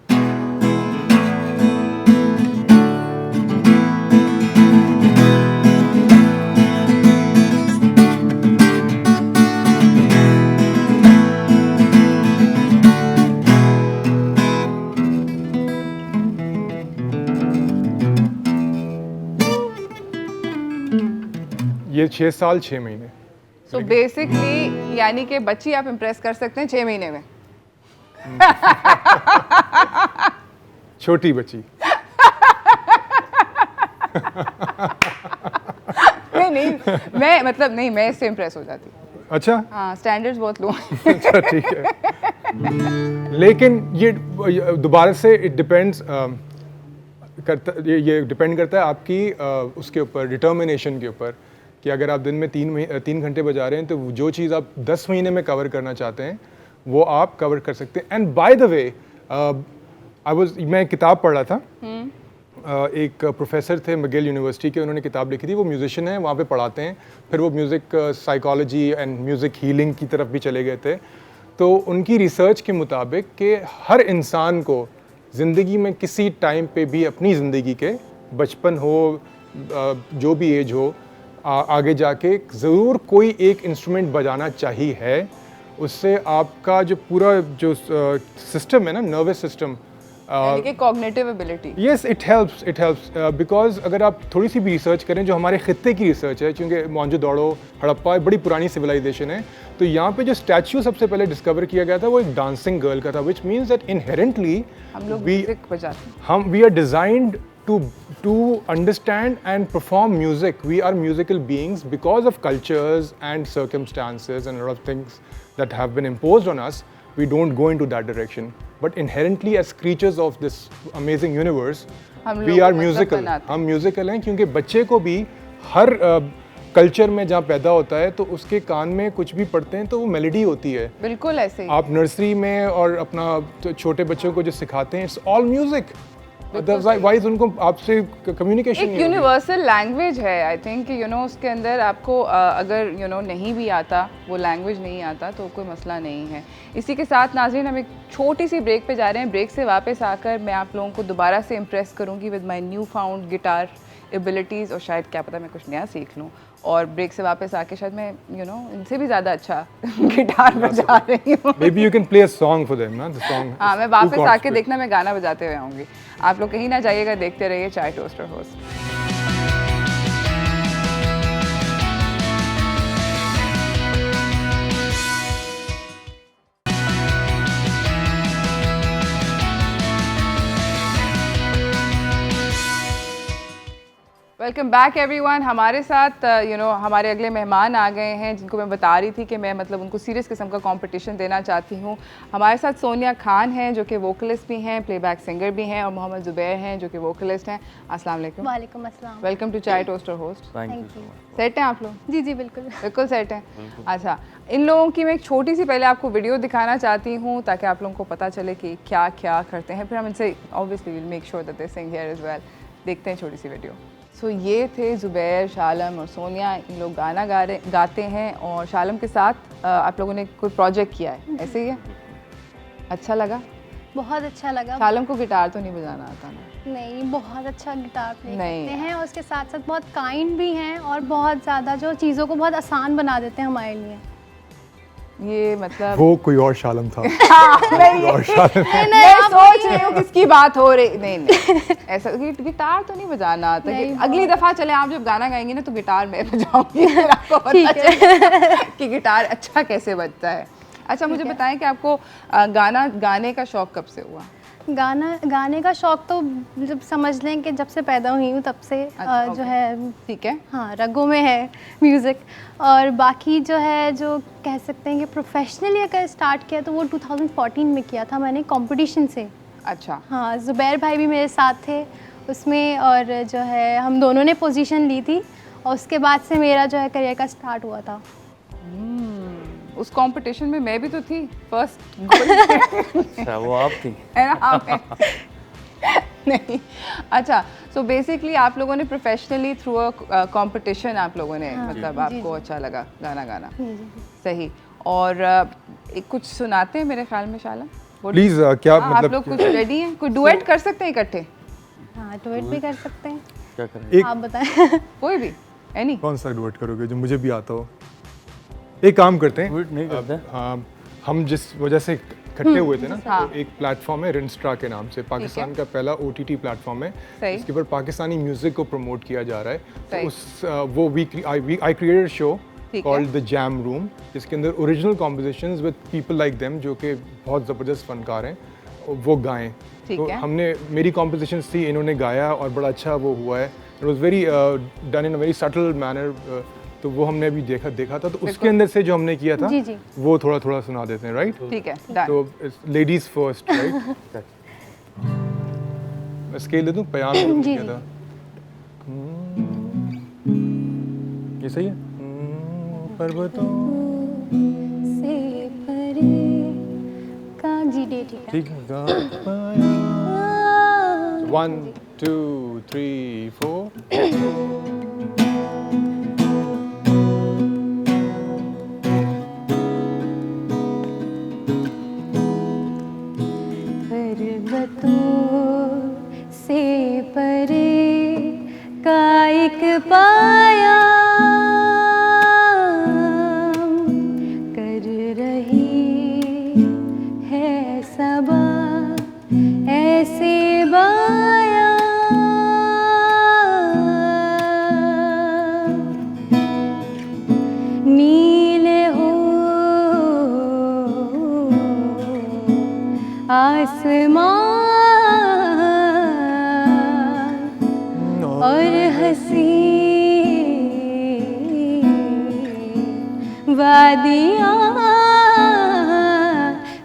ये 6 साल 6 महीने। तो बेसिकली यानी कि बच्ची आप इम्प्रेस कर सकते हैं 6 महीने में। छोटी बच्ची। नहीं, मैं इससे इम्प्रेस हो जाती हूँ। अच्छा, हाँ, स्टैंडर्ड्स बहुत लो। अच्छा ठीक है। लेकिन ये दोबारा से इट डिपेंड्स करता, ये डिपेंड करता है आपकी उसके ऊपर, डिटर्मिनेशन के ऊपर, कि अगर आप दिन में 3 घंटे बजा रहे हैं तो जो चीज़ आप 10 महीने में कवर करना चाहते हैं वो आप कवर कर सकते हैं। एंड बाय द वे, मैं एक किताब पढ़ रहा था, एक प्रोफेसर थे McGill यूनिवर्सिटी के, उन्होंने किताब लिखी थी, वो म्यूजिशियन है, वहाँ पे पढ़ाते हैं, फिर वो music psychology and music healing की तरफ भी चले गए थे। तो उनकी रिसर्च के मुताबिक कि हर इंसान को ज़िंदगी में किसी टाइम पे भी अपनी ज़िंदगी के, बचपन हो जो भी एज हो, आगे जाके ज़रूर कोई एक इंस्ट्रूमेंट बजाना चाहिए है। उससे आपका जो पूरा जो सिस्टम है ना, नर्वस सिस्टम, यानी कि cognitive ability, yes, it helps because अगर आप थोड़ी सी भी रिसर्च करें, जो हमारे खित्ते की रिसर्च है, क्योंकि मोहनजोदड़ो, हड़प्पा बड़ी पुरानी सिविलाइजेशन है, तो यहाँ पे जो स्टैचू सबसे पहले डिस्कवर किया गया था वो एक डांसिंग गर्ल का था, विच मीन्स दैट इनहेरेंटली हम लोग म्यूजिक बजाते हैं। We are designed to understand and perform music. We are musical beings because of cultures and circumstances and a lot of things that have been imposed on us. We don't go into that direction. But inherently as creatures of this amazing universe, we are musical. हम musical हैं क्योंकि बच्चे को भी हर culture में जहाँ पैदा होता है तो उसके कान में कुछ भी पढ़ते हैं तो वो मेलोडी होती है। बिल्कुल ऐसे ही। आप नर्सरी में और अपना छोटे बच्चों को जो सिखाते हैं, इट्स ऑल म्यूजिक। अदरवाइज उनको आपसे कम्युनिकेशन एक यूनिवर्सल लैंग्वेज है, आई थिंक, उसके अंदर आपको अगर नहीं भी आता, वो लैंग्वेज नहीं आता तो कोई मसला नहीं है। इसी के साथ नाज़रीन, हम एक छोटी सी ब्रेक पे जा रहे हैं। ब्रेक से वापस आकर मैं आप लोगों को दोबारा से इम्प्रेस करूंगी with my new found guitar abilities, और शायद क्या पता मैं कुछ नया सीख लूँ, और ब्रेक से वापस आके शायद मैं इनसे भी ज़्यादा अच्छा गिटार बजा रही हूँ। Maybe you can play a song for them, ना? The song. हाँ, मैं वापस आके देखना, मैं गाना बजाते हुए आऊँगी। आप लोग कहीं ना जाइएगा, देखते रहिए Chai toaster host. Welcome back everyone. हमारे साथ हमारे अगले मेहमान आ गए हैं जिनको मैं बता रही थी कि मैं मतलब उनको सीरियस किस्म का कंपटीशन देना चाहती हूँ। हमारे साथ सोनिया खान हैं जो कि वोकलिस्ट भी हैं, प्लेबैक सिंगर भी हैं, और मोहम्मद ज़ुबैर हैं जो कि वोकलिस्ट हैं। अस्सलाम वालेकुम। वालेकुम अस्सलाम। वेलकम टू चाय toaster host. Thank thank you you. Set हैं आप लोग? जी जी बिल्कुल। बिल्कुल सेट हैं। अच्छा, इन लोगों की मैं एक छोटी सी पहले आपको वीडियो दिखाना चाहती हूँ ताकि आप लोगों को पता चले कि क्या क्या करते हैं, फिर हम इनसे obviously will make sure that they sing here as well. देखते हैं छोटी सी वीडियो। सो ये थे ज़ुबैर, शालम और सोनिया। इन लोग गाना गाते हैं और शालम के साथ आप लोगों ने कोई प्रोजेक्ट किया है, ऐसे ही है? अच्छा लगा? बहुत अच्छा लगा। शालम को गिटार तो नहीं बजाना आता ना? नहीं, बहुत अच्छा गिटार प्ले नहीं। करते हैं और उसके साथ साथ बहुत काइंड भी हैं और बहुत ज़्यादा जो चीज़ों को बहुत आसान बना देते हैं हमारे लिए। ये मतलब वो कोई और शालम था। नहीं, और शालम मैं सोच रही हूँ किसकी बात हो रही। नहीं ऐसा गिटार तो नहीं बजाना आता। नहीं, अगली दफा चले आप जब गाना गाएंगे ना तो गिटार मैं बजाऊंगी, फिर आपको पता चलेगा कि गिटार अच्छा कैसे बजता है। अच्छा, मुझे बताएं कि आपको गाना गाने का शौक कब से हुआ? गाने का शौक तो जब समझ लें कि जब से पैदा हुई हूँ तब से अच्छा, जो ओके। है, ठीक है। हाँ, रगों में है म्यूज़िक। और बाकी जो है, जो कह सकते हैं कि प्रोफेशनली अगर स्टार्ट किया तो वो 2014 में किया था मैंने कंपटीशन से। अच्छा, हाँ, ज़ुबैर भाई भी मेरे साथ थे उसमें, और जो है हम दोनों ने पोजीशन ली थी और उसके बाद से मेरा जो है करियर का स्टार्ट हुआ था। उस कंपटीशन में मैं भी तो थी फर्स्ट। अच्छा, वो आप थी? है ना? हाँ, नहीं। अच्छा, सो बेसिकली आप लोगों ने प्रोफेशनली थ्रू अ कंपटीशन आप लोगों ने मतलब आपको अच्छा लगा गाना गाना। सही। और एक कुछ सुनाते हैं मेरे ख्याल में शालम? प्लीज क्या हाँ, आप मतलब लोग कुछ रेडी हैं? कोई डुएट कर सकते हैं इकट्ठे? हाँ, डुएट भी कर सकते हैं। क्या करें? एक आप बताएं। कोई भी, एनी? कौन सा डुएट करोगे जो मुझे भी आता हो? एक काम करते हैं, Duet नहीं करते? हाँ, हम जिस वजह से इकट्ठे हुए थे ना, हाँ। तो एक प्लेटफॉर्म है रिंस्ट्रा के नाम से, पाकिस्तान का पहला OTT प्लेटफॉर्म है। सही। इसके ऊपर पाकिस्तानी म्यूजिक को प्रमोट किया जा रहा है। सही। तो उस वो आई क्रिएटेड शो ठीक है। कॉल्ड द जैम रूम, जिसके अंदर original compositions with people like them जो कि बहुत ज़बरदस्त फनकार हैं, वो गाएं। ठीक तो है। हमने, मेरी कॉम्पोजिशंस थी, इन्होंने गाया और बड़ा अच्छा वो हुआ है। It was very done in a very subtle manner. तो वो हमने अभी देखा था, तो उसके अंदर से जो हमने किया था जी, जी। वो थोड़ा थोड़ा सुना देते हैं, राइट? ठीक है, डन। तो लेडीज फर्स्ट, राइट? मैं स्केल दे दूं? पियानो जी, किया जी। था। ये सही है? पर्वतों से परे का जी डे, ठीक है। ठीक है। 1 2 3 4 पर्वतों से परे का एक पाया कर रही है सबा ऐसे बाया। नीले हो आसमान और हंसी वादियाँ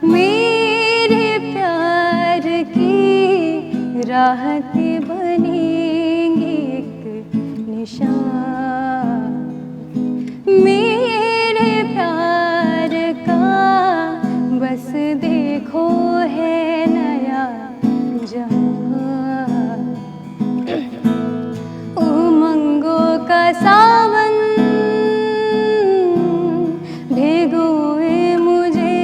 मेरे प्यार की राहत बनेंगी एक निशान। मेरे प्यार का बस देखो है नया जहां। उमंगों का सावन भिगोए मुझे,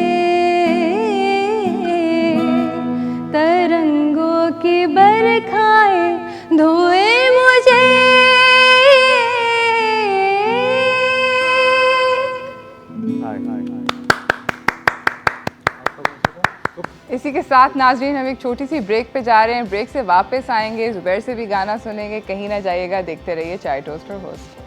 तरंगों की बरखाएं धोए मुझे। इसी के साथ नाजरीन हम एक छोटी सी ब्रेक पे जा रहे हैं। ब्रेक से वापस आएंगे, ज़ुबैर से भी गाना सुनेंगे। कहीं ना जाइएगा, देखते रहिए चाय टोस्टर होस्ट।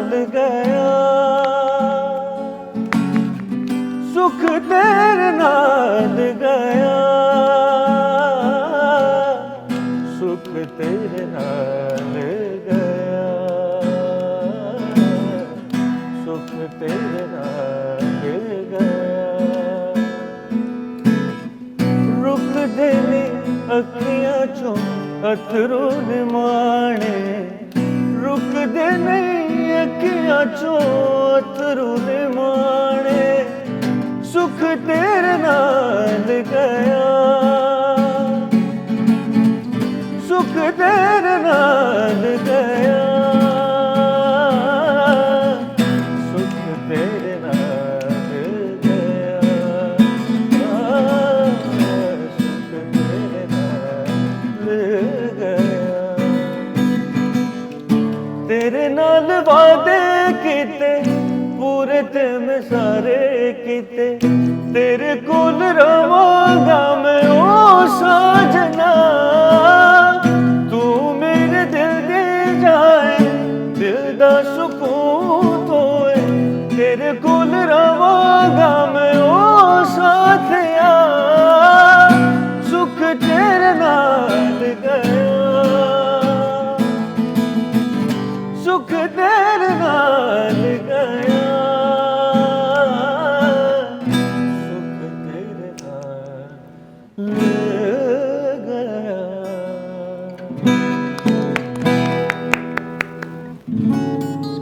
नाल गया सुख तेरे नाल गया सुख तेरे नाल गया सुख तेरे नाल गया रुक देने अखियां चों अथरू निमाणे रुक देने अखियां चों अथरू निमाणे सुख तेरे नाल गया सुख तेरे नाल गया सुख तेरे नाल गया सुख तेरे नाल गया तेरे नाल वादे कीते पूरे ते मैं सारे कीते तेरे कोल रवांगा मैं ओ साजना तू मेरे दिल दे जाए दिल दा सुकून तोए तेरे कोल रवांगा मैं ओ साथिया सुख तेरे नाल गया सुख तेरे नाल गया सुख तेरे नाल गया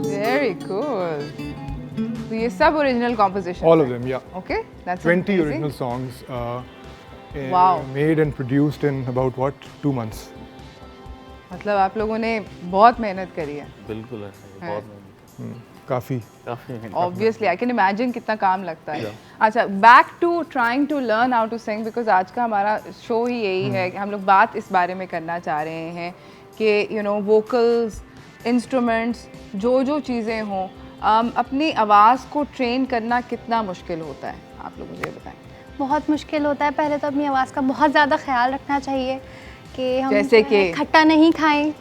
वेरी कूल। तो ये सब original composition All of them, yeah. Okay that's 20 original songs Wow. made and produced in about what 2 months. मतलब आप लोगों ने बहुत मेहनत करी है बिल्कुल ऐसा है बहुत काफ़ी काफी ऑब्वियसली आई कैन इमेजिन कितना काम लगता है। अच्छा, back to trying to learn how to sing, because आज का हमारा शो ही यही है कि हम लोग बात इस बारे में करना चाह रहे हैं कि यू नो वोकल्स, इंस्ट्रूमेंट्स, जो चीज़ें हों, अपनी आवाज़ को ट्रेन करना कितना मुश्किल होता है, आप लोग मुझे बताएं। बहुत मुश्किल होता है। पहले तो अपनी आवाज़ का बहुत ज़्यादा ख्याल रखना चाहिए कि हम जैसे जो है कि? खट्टा नहीं खाएं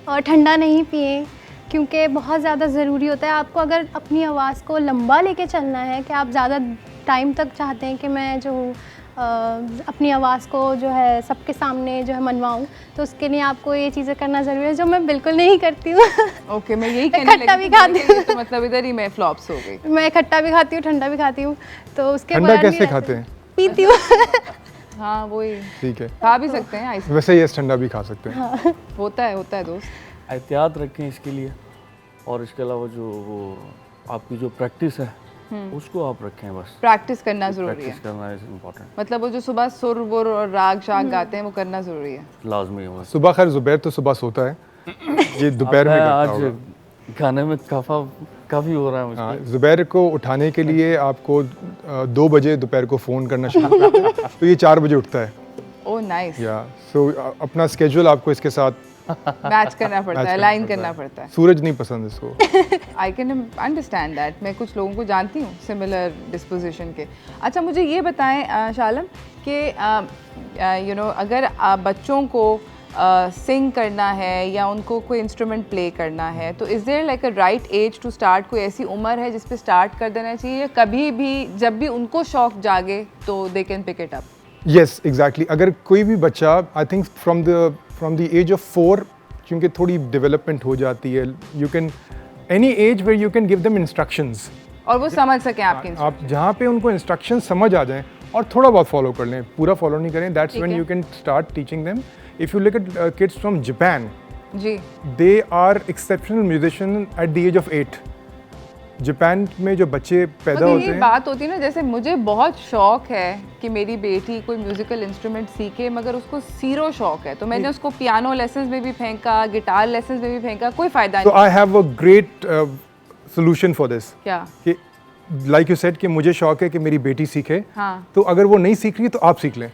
और ठंडा नहीं पिएं, क्योंकि बहुत ज़्यादा ज़रूरी होता है। आपको अगर अपनी आवाज़ को लंबा लेके चलना है कि आप ज़्यादा टाइम तक चाहते हैं कि मैं जो हूँ अपनी आवाज़ को जो है सबके सामने जो है मनवाऊँ, तो उसके लिए आपको ये चीज़ें करना ज़रूरी है, जो मैं बिल्कुल नहीं करती हूँ। ओके, मैं यही मैं कहने खट्टा लगी भी खाती थी, ये तो मतलब इधर ही मैं फ्लॉप्स हो गई। मैं खट्टा भी खाती हूँ, ठंडा भी खाती हूँ, तो उसके ठंडा बगैर नहीं कैसे रह खाते सकती। हैं? पीती हूँ। हाँ वही, ठीक है, खा भी सकते हैं आइस, वैसे ये ठंडा भी खा सकते हैं। होता है दोस्त। एहतियात रखें इसके लिए, और इसके अलावा जो वो आपकी जो प्रैक्टिस है उसको आप रखें बस। प्रैक्टिस करना ज़रूरी है, प्रैक्टिस करना इज इम्पोर्टेंट, मतलब वो जो सुबह सुर वुर और राग शाग गाते हैं वो करना ज़रूरी है। लाजमी है बस। सुबह खैर जुबैर तो सुबह सोता है, ये दोपहर में मैं करता आज होगा। गाने में काफ़ी हो रहा है मुझे। हाँ, जुबैर को उठाने के लिए आपको 2 बजे दोपहर को फ़ोन करना शुरू करना, तो ये 4 बजे उठता है। ओह नाइस, या सो अपना स्केड्यूल आपको इसके साथ मैच करना पड़ता है, अलाइन करना पड़ता है। सूरज नहीं पसंद इसको। आई कैन अंडरस्टैंड दैट, मैं कुछ लोगों को जानती हूँ सिमिलर डिस्पोजिशन के। अच्छा, मुझे ये बताएं शालम कि यू नो अगर बच्चों को सिंग करना है या उनको कोई इंस्ट्रूमेंट प्ले करना है, तो is there like a right age to start? कोई ऐसी उम्र है जिस पे स्टार्ट कर देना चाहिए, या कभी भी जब भी उनको शौक जागे तो they can pick it up? Yes exactly, अगर कोई भी बच्चा I think from the age of 4, क्योंकि थोड़ी डेवलपमेंट हो जाती है, you can any age where you can give them instructions, और वो समझ सकें आपके आप जहाँ पे उनको इंस्ट्रक्शन समझ आ जाएं और थोड़ा बहुत फॉलो कर लें, पूरा फॉलो नहीं करें, that's when you can start teaching them. If you look at kids from Japan, जी, they are exceptional musician at the age of 8। Japan में जो बच्चे पैदा मतलब होते ये हैं, बात होती है ना, जैसे मुझे बहुत शौक है कि मेरी बेटी कोई म्यूजिकल इंस्ट्रूमेंट सीखे, मगर उसको जीरो शौक है, तो मैंने उसको पियानो लेसन्स में भी फेंका, गिटार लेसन्स में भी फेंका, कोई फायदा तो नहीं। I have a great solution for this क्या? कि लाइक यू सेड कि मुझे शौक है कि मेरी बेटी सीखे, हाँ। तो अगर वो नहीं सीख रही तो आप सीख लें।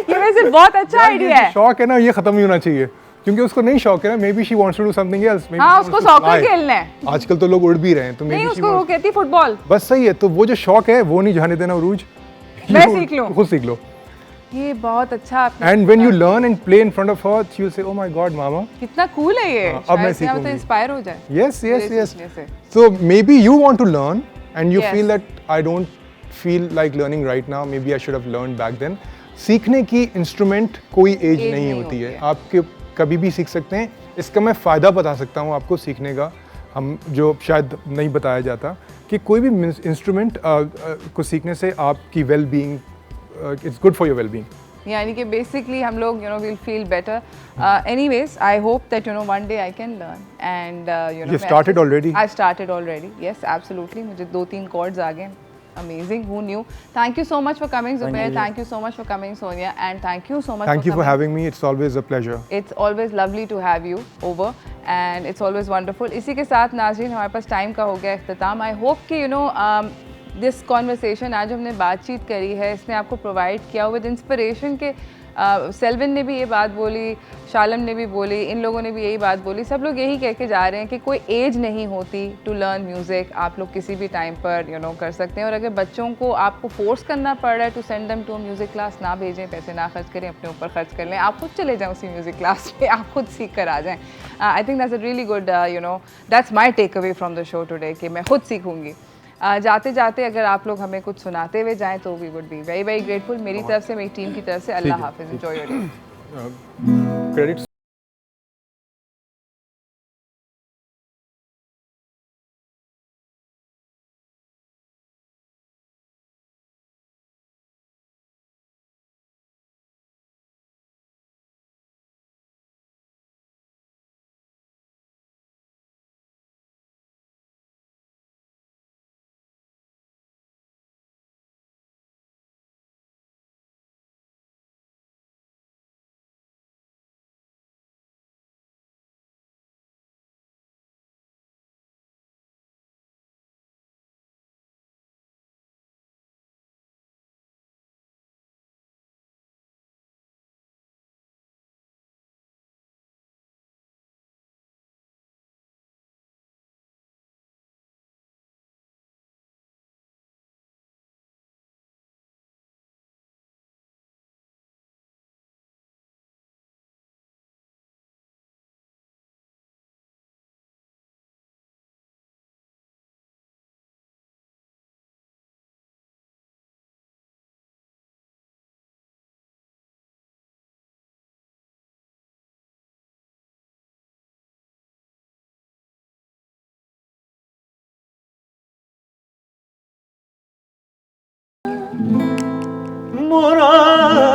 ये वैसे बहुत अच्छा ये आइडिया जो है। शौक है ना, ये खत्म नहीं होना चाहिए, क्योंकि उसको नहीं शौक है ना, maybe she wants to do something else. हाँ, उसको सॉकर खेलना है। आजकल तो लोग उड़ भी रहे हैं, तो नहीं, maybe she उसको वो wants- कहती फुटबॉल। बस सही है, तो वो जो शौक है वो नहीं जाने देना उरूज। मैं सीख लूं। खुद सीख लो। ये बहुत अच्छा आपने And when you learn and play in front of her, she'll say, "Oh my God, Mama." कितना कूल है ये, अब मैं शायद से आप तो सीखूंगी। इंस्पायर हो जाए Yes, yes, मेरे yes. सीखने से। So maybe you want to learn, and you Yes. feel that I don't feel like learning right now. Maybe I should have learned back then. सीखने की इंस्ट्रूमेंट कोई एज नहीं नहीं होती होती है, है। आपके कभी भी सीख सकते हैं। इसका मैं फ़ायदा बता सकता हूँ आपको सीखने का, हम जो शायद नहीं बताया जाता कि कोई भी इंस्ट्रूमेंट को सीखने से आपकी well being, it's good for your well being. यानी कि बेसिकली हम लोग will feel better. Anyways I hope that one day I can learn and You started already? I started already, yes absolutely. मुझे 2-3 chords आ गए। Amazing, who knew? Thank you so much for coming, Zubair. Thank you so much for coming, Sonia, and thank you so much Thank you for coming. having me. It's always a pleasure. It's always lovely to have you over and it's always wonderful. इसी के साथ नाज़रीन हमारे पास time का हो गया इख्तिताम। I hope कि this conversation आज हमने बातचीत करी है, इसने आपको प्रोवाइड किया विद इंस्पिरेशन के सेल्विन ने भी ये बात बोली, शालम ने भी बोली, इन लोगों ने भी यही बात बोली। सब लोग यही कह के जा रहे हैं कि कोई एज नहीं होती टू लर्न म्यूज़िक। आप लोग किसी भी टाइम पर कर सकते हैं। और अगर बच्चों को आपको फोर्स करना पड़ रहा है to send them to music class, ना भेजें, पैसे ना खर्च करें, अपने ऊपर खर्च कर लें। आप खुद चले जाएँ उसी म्यूज़िक क्लास में, आप खुद सीख कर आ जाएँ। I think that's a really good that's my takeaway from the show today कि मैं खुद सीखूँगी। जाते जाते अगर आप लोग हमें कुछ सुनाते हुए जाएं तो we would be very very grateful. मेरी तरफ से, मेरी टीम की तरफ से अल्लाह हाफिज़। Enjoy your day. Credits Murad